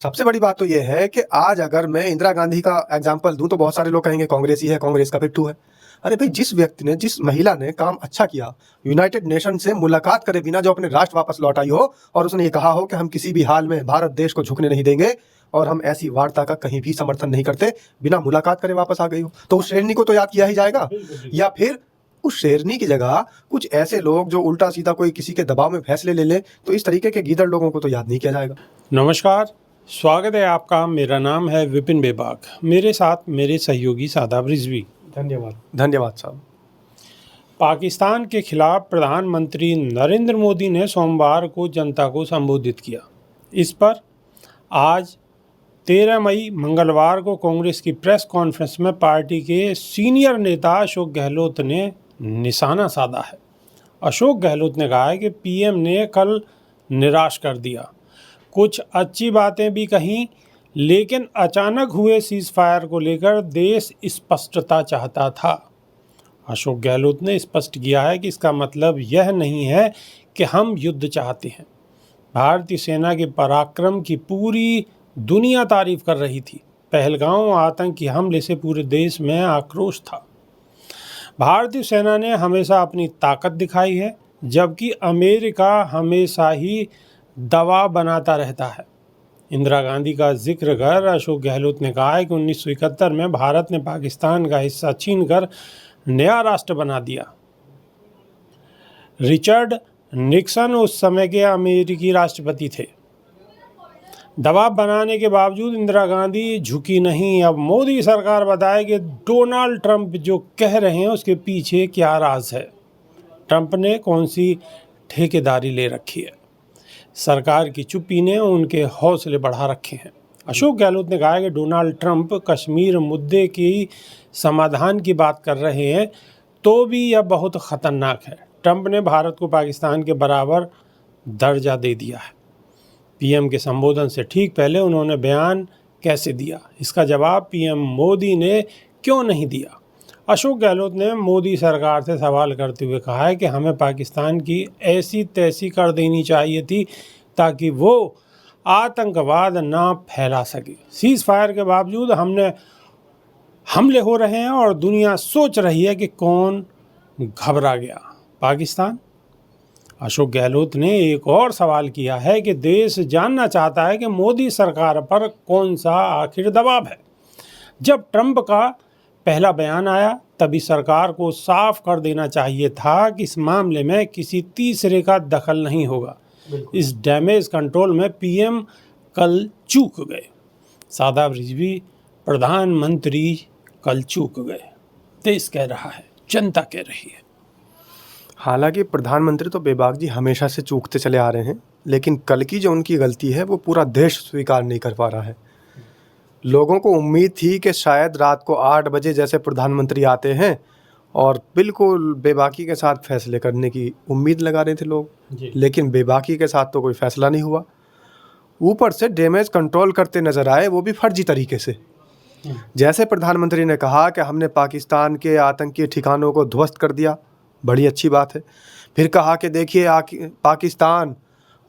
सबसे बड़ी बात तो ये है कि आज अगर मैं इंदिरा गांधी का एग्जाम्पल दूं तो बहुत सारे लोग कहेंगे कांग्रेस ही है, कांग्रेस का पिट्ठू है। अरे भाई, जिस व्यक्ति ने, जिस महिला ने काम अच्छा किया, यूनाइटेड नेशन से मुलाकात करे बिना जो अपने राष्ट्र वापस लौट आई हो और उसने ये कहा हो कि हम किसी भी हाल में भारत देश को झुकने नहीं देंगे और हम ऐसी वार्ता का कहीं भी समर्थन नहीं करते, बिना मुलाकात करे वापस आ गई हो, तो उस शेरनी को तो याद किया ही जाएगा। या फिर उस शेरनी की जगह कुछ ऐसे लोग जो उल्टा सीधा कोई किसी के दबाव में फैसले ले लें, तो इस तरीके के गीदड़ लोगों को तो याद नहीं किया जाएगा। नमस्कार, स्वागत है आपका। मेरा नाम है विपिन बेबाक। मेरे साथ मेरे सहयोगी सादाब रिजवी। धन्यवाद साहब। पाकिस्तान के खिलाफ प्रधानमंत्री नरेंद्र मोदी ने सोमवार को जनता को संबोधित किया। इस पर आज 13 मई मंगलवार को कांग्रेस की प्रेस कॉन्फ्रेंस में पार्टी के सीनियर नेता अशोक गहलोत ने निशाना साधा है। अशोक गहलोत ने कहा है कि पीएम ने कल निराश कर दिया, कुछ अच्छी बातें भी कहीं, लेकिन अचानक हुए सीज़ फायर को लेकर देश स्पष्टता चाहता था। अशोक गहलोत ने स्पष्ट किया है कि इसका मतलब यह नहीं है कि हम युद्ध चाहते हैं। भारतीय सेना के पराक्रम की पूरी दुनिया तारीफ कर रही थी। पहलगाम आतंकी हमले से पूरे देश में आक्रोश था। भारतीय सेना ने हमेशा अपनी ताकत दिखाई है, जबकि अमेरिका हमेशा ही दबाव बनाता रहता है। इंदिरा गांधी का जिक्र कर अशोक गहलोत ने कहा है कि 1971 में भारत ने पाकिस्तान का हिस्सा छीनकर नया राष्ट्र बना दिया। रिचर्ड निक्सन उस समय के अमेरिकी राष्ट्रपति थे। दबाव बनाने के बावजूद इंदिरा गांधी झुकी नहीं। अब मोदी सरकार बताए कि डोनाल्ड ट्रंप जो कह रहे हैं उसके पीछे क्या राज है। ट्रंप ने कौन सी ठेकेदारी ले रखी है। सरकार की चुप्पी ने उनके हौसले बढ़ा रखे हैं। अशोक गहलोत ने कहा है कि डोनाल्ड ट्रंप कश्मीर मुद्दे की समाधान की बात कर रहे हैं, तो भी यह बहुत ख़तरनाक है। ट्रंप ने भारत को पाकिस्तान के बराबर दर्जा दे दिया है। पीएम के संबोधन से ठीक पहले उन्होंने बयान कैसे दिया, इसका जवाब पीएम मोदी ने क्यों नहीं दिया। अशोक गहलोत ने मोदी सरकार से सवाल करते हुए कहा है कि हमें पाकिस्तान की ऐसी तैसी कर देनी चाहिए थी ताकि वो आतंकवाद ना फैला सके। सीज़ फायर के बावजूद हमले हो रहे हैं और दुनिया सोच रही है कि कौन घबरा गया, पाकिस्तान। अशोक गहलोत ने एक और सवाल किया है कि देश जानना चाहता है कि मोदी सरकार पर कौन सा आखिर दबाव है। जब ट्रंप का पहला बयान आया तभी सरकार को साफ कर देना चाहिए था कि इस मामले में किसी तीसरे का दखल नहीं होगा। इस डैमेज कंट्रोल में पीएम कल चूक गए। सादाब रिजवी, प्रधानमंत्री कल चूक गए। देश कह रहा है, जनता कह रही है। हालांकि प्रधानमंत्री तो बेबाक जी हमेशा से चूकते चले आ रहे हैं, लेकिन कल की जो उनकी गलती है वो पूरा देश स्वीकार नहीं कर पा रहा है। लोगों को उम्मीद थी कि शायद रात को 8 बजे जैसे प्रधानमंत्री आते हैं और बिल्कुल बेबाकी के साथ फैसले करने की उम्मीद लगा रहे थे लोग, लेकिन बेबाकी के साथ तो कोई फैसला नहीं हुआ। ऊपर से डैमेज कंट्रोल करते नजर आए, वो भी फर्जी तरीके से। जैसे प्रधानमंत्री ने कहा कि हमने पाकिस्तान के आतंकी ठिकानों को ध्वस्त कर दिया, बड़ी अच्छी बात है। फिर कहा कि देखिए पाकिस्तान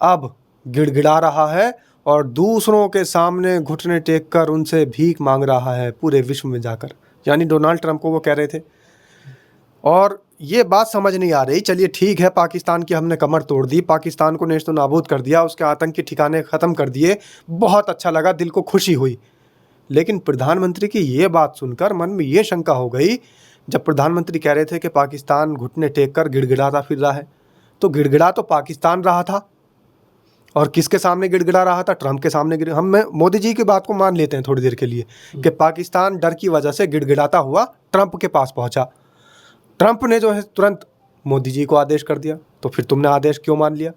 अब गिड़गिड़ा रहा है और दूसरों के सामने घुटने टेक कर उनसे भीख मांग रहा है पूरे विश्व में जाकर, यानी डोनाल्ड ट्रंप को वो कह रहे थे। और ये बात समझ नहीं आ रही। चलिए ठीक है, पाकिस्तान की हमने कमर तोड़ दी, पाकिस्तान को नेस्त नाबूद कर दिया, उसके आतंकी ठिकाने ख़त्म कर दिए, बहुत अच्छा लगा, दिल को खुशी हुई। लेकिन प्रधानमंत्री की ये बात सुनकर मन में ये शंका हो गई, जब प्रधानमंत्री कह रहे थे कि पाकिस्तान घुटने टेक कर गिड़गिड़ाता फिर रहा है, तो गिड़गिड़ा तो पाकिस्तान रहा था और किसके सामने गिड़गिड़ा रहा था? ट्रंप के सामने। हम मोदी जी की बात को मान लेते हैं थोड़ी देर के लिए कि पाकिस्तान डर की वजह से गिड़गिड़ाता हुआ ट्रंप के पास पहुंचा। ट्रंप ने जो है तुरंत मोदी जी को आदेश कर दिया, तो फिर तुमने आदेश क्यों मान लिया?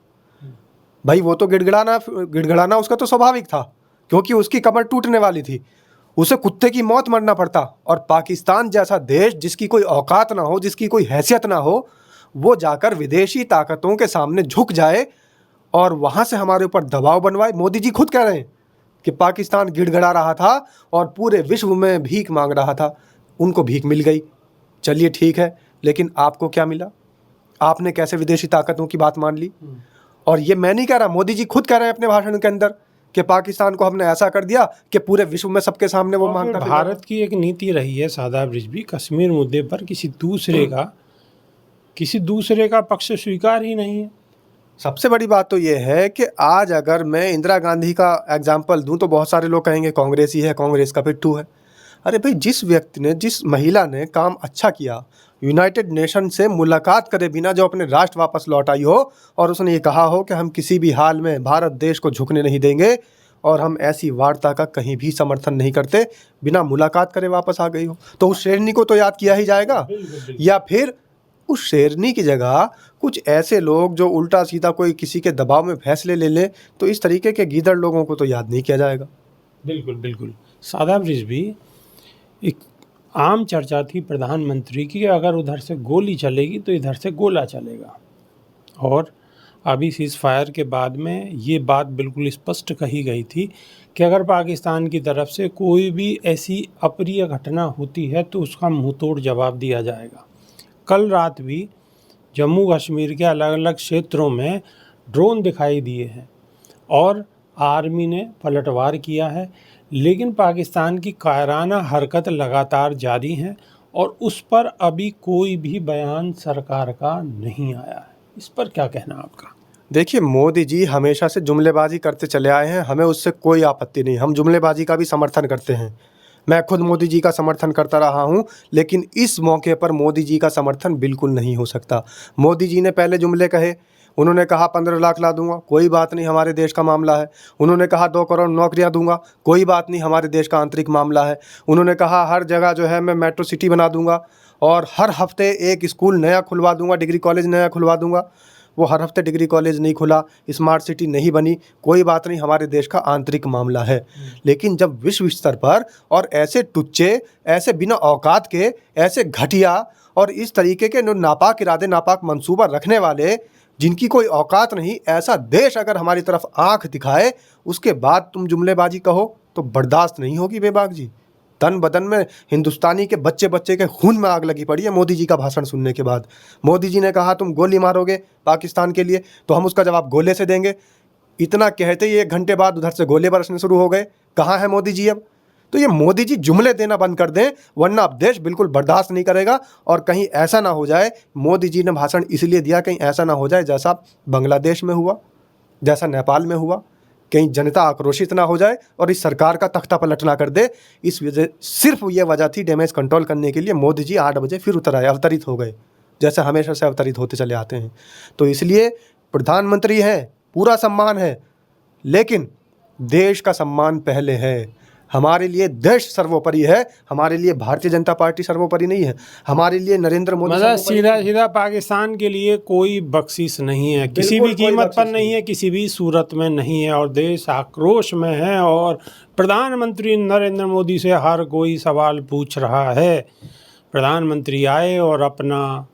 भाई वो तो गिड़गिड़ाना उसका तो स्वाभाविक था, क्योंकि उसकी कमर टूटने वाली थी, उसे कुत्ते की मौत मरना पड़ता। और पाकिस्तान जैसा देश जिसकी कोई औकात ना हो, जिसकी कोई हैसियत ना हो, वो जाकर विदेशी ताकतों के सामने झुक जाए और वहाँ से हमारे ऊपर दबाव बनवाए। मोदी जी खुद कह रहे हैं कि पाकिस्तान गिड़गिड़ा रहा था और पूरे विश्व में भीख मांग रहा था, उनको भीख मिल गई। चलिए ठीक है, लेकिन आपको क्या मिला? आपने कैसे विदेशी ताकतों की बात मान ली? और ये मैं नहीं कह रहा, मोदी जी खुद कह रहे हैं अपने भाषण के अंदर कि पाकिस्तान को हमने ऐसा कर दिया कि पूरे विश्व में सबके सामने वो मांगता फिरेगा। भारत की एक नीति रही है शादाब रिजवी, कश्मीर मुद्दे पर किसी दूसरे का पक्ष स्वीकार ही नहीं है। सबसे बड़ी बात तो ये है कि आज अगर मैं इंदिरा गांधी का एग्जाम्पल दूं तो बहुत सारे लोग कहेंगे कांग्रेस ही है, कांग्रेस का पिट्ठू है। अरे भाई, जिस व्यक्ति ने, जिस महिला ने काम अच्छा किया, यूनाइटेड नेशन से मुलाकात करे बिना जो अपने राष्ट्र वापस लौट आई हो और उसने ये कहा हो कि हम किसी भी हाल में भारत देश को झुकने नहीं देंगे और हम ऐसी वार्ता का कहीं भी समर्थन नहीं करते, बिना मुलाकात करे वापस आ गई हो, तो उस शेरनी को तो याद किया ही जाएगा। या फिर उस शेरनी की जगह कुछ ऐसे लोग जो उल्टा सीधा कोई किसी के दबाव में फैसले ले लें, तो इस तरीके के गीदड़ लोगों को तो याद नहीं किया जाएगा। बिल्कुल बिल्कुल। शादाब रिजवी, एक आम चर्चा थी प्रधानमंत्री की, अगर उधर से गोली चलेगी तो इधर से गोला चलेगा। और अभी सीज़ फायर के बाद में ये बात बिल्कुल स्पष्ट कही गई थी कि अगर पाकिस्तान की तरफ से कोई भी ऐसी अप्रिय घटना होती है तो उसका मुंहतोड़ जवाब दिया जाएगा। कल रात भी जम्मू कश्मीर के अलग अलग क्षेत्रों में ड्रोन दिखाई दिए हैं और आर्मी ने पलटवार किया है, लेकिन पाकिस्तान की कायराना हरकत लगातार जारी है और उस पर अभी कोई भी बयान सरकार का नहीं आया है। इस पर क्या कहना आपका? देखिए, मोदी जी हमेशा से जुमलेबाजी करते चले आए हैं, हमें उससे कोई आपत्ति नहीं, हम जुमलेबाजी का भी समर्थन करते हैं। मैं खुद मोदी जी का समर्थन करता रहा हूं, लेकिन इस मौके पर मोदी जी का समर्थन बिल्कुल नहीं हो सकता। मोदी जी ने पहले जुमले कहे, उन्होंने कहा 15 लाख ला दूंगा, कोई बात नहीं, हमारे देश का मामला है। उन्होंने कहा 2 करोड़ नौकरियां दूंगा, कोई बात नहीं, हमारे देश का आंतरिक मामला है। उन्होंने कहा हर जगह जो है मैं मेट्रो सिटी बना दूंगा और हर हफ्ते एक स्कूल नया खुलवा दूंगा, डिग्री कॉलेज नया खुलवा दूंगा। वो हर हफ्ते डिग्री कॉलेज नहीं खुला, स्मार्ट सिटी नहीं बनी, कोई बात नहीं, हमारे देश का आंतरिक मामला है। लेकिन जब विश्व स्तर पर और ऐसे टुच्चे, ऐसे बिना औकात के, ऐसे घटिया और इस तरीके के नापाक इरादे, नापाक मंसूबा रखने वाले, जिनकी कोई औकात नहीं, ऐसा देश अगर हमारी तरफ आंख दिखाए, उसके बाद तुम जुमलेबाजी कहो तो बर्दाश्त नहीं होगी बेबाक जी। तन बदन में हिंदुस्तानी के बच्चे बच्चे के खून में आग लगी पड़ी है मोदी जी का भाषण सुनने के बाद। मोदी जी ने कहा तुम गोली मारोगे पाकिस्तान के लिए तो हम उसका जवाब गोले से देंगे। इतना कहते ही 1 घंटे बाद उधर से गोले बरसने शुरू हो गए। कहाँ है मोदी जी अब? तो ये मोदी जी जुमले देना बंद कर दें, वरना अब देश बिल्कुल बर्दाश्त नहीं करेगा। और कहीं ऐसा ना हो जाए, मोदी जी ने भाषण इसलिए दिया कहीं ऐसा ना हो जाए जैसा बांग्लादेश में हुआ, जैसा नेपाल में हुआ, कहीं जनता आक्रोशित ना हो जाए और इस सरकार का तख्ता पलट ना कर दे। इस वजह, सिर्फ ये वजह थी डैमेज कंट्रोल करने के लिए मोदी जी 8 बजे फिर उतर आए, अवतरित हो गए, जैसे हमेशा से अवतरित होते चले आते हैं। तो इसलिए प्रधानमंत्री हैं, पूरा सम्मान है, लेकिन देश का सम्मान पहले है। हमारे लिए देश सर्वोपरि है, हमारे लिए भारतीय जनता पार्टी सर्वोपरि नहीं है, हमारे लिए नरेंद्र मोदी मतलब सीधा पाकिस्तान के लिए कोई बख्शिश नहीं है, किसी भी कीमत पर नहीं है, किसी भी सूरत में नहीं है और देश आक्रोश में है। और प्रधानमंत्री नरेंद्र मोदी से हर कोई सवाल पूछ रहा है। प्रधानमंत्री आए और अपना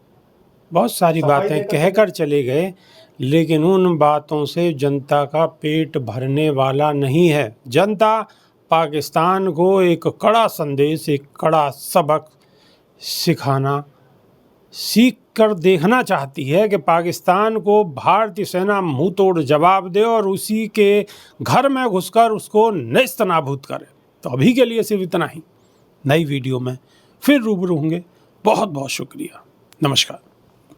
बहुत सारी बातें कहकर चले गए, लेकिन उन बातों से जनता का पेट भरने वाला नहीं है। जनता पाकिस्तान को एक कड़ा संदेश, एक कड़ा सबक सीख कर देखना चाहती है कि पाकिस्तान को भारतीय सेना मुंह तोड़ जवाब दे और उसी के घर में घुसकर उसको नेस्तनाबूद करे। तो अभी के लिए सिर्फ इतना ही। नई वीडियो में फिर रूबरू होंगे। बहुत बहुत शुक्रिया। नमस्कार।